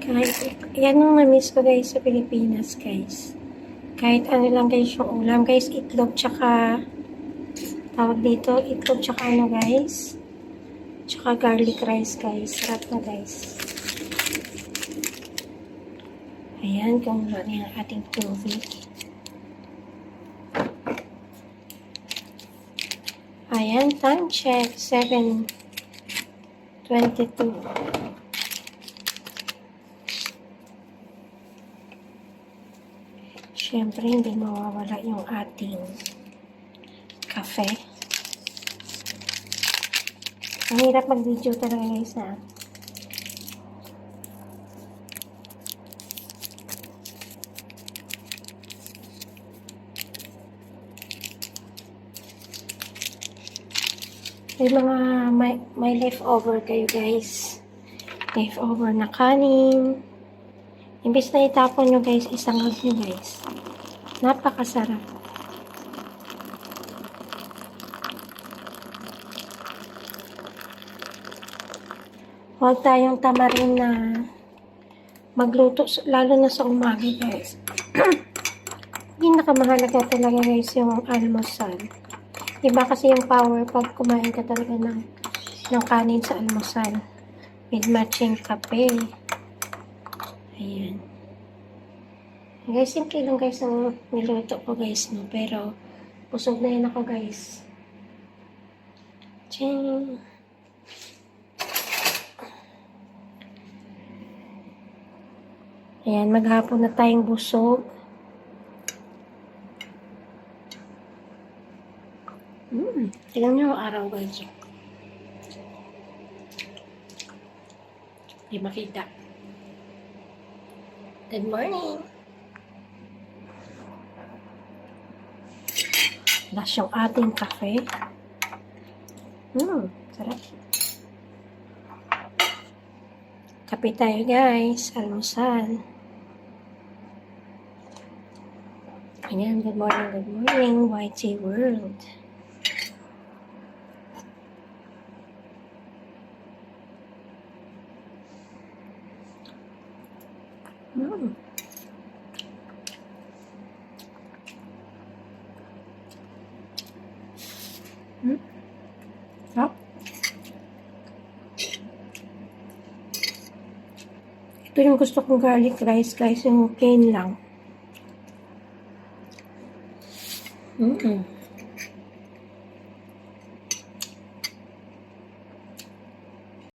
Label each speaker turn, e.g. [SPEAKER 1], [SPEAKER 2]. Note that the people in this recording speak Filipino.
[SPEAKER 1] Guys, yan ang na-miss ko guys sa Pilipinas guys. Kahit ano lang guys yung ulam guys, itlog tsaka tawag dito, itlog tsaka ano guys, tsaka garlic rice guys. Sarap na guys. Ayan, kumulo na yung ating tubig. Ayan, time check, 7:22. Siyempre, hindi mawawala yung ating kafe. Ang hirap mag-video talaga guys na. May mga may leftover kayo guys. Leftover na kanin. Imbis na itapon nyo guys, isangag nyo guys. Napakasarap. Huwag tayong tamarin na magluto, lalo na sa umaga guys. Pinakamahalaga talaga guys yung almusal. Iba kasi yung power pag kumain ka talaga ng kanin sa almusal. With matching kape. Ayan. Guys, simple lang guys ang niluto ko guys, no? Pero, busog na yun ako guys. Ching! Ayan, maghapon na tayong busog. Tingnan nyo ang araw guys. Hindi makita. Good morning! Das yung ating kafe. Sarap. Kape tayo guys. Almusal. Ayan, good morning, YT World. Ito yung gusto kong garlic rice guys, yung plain lang.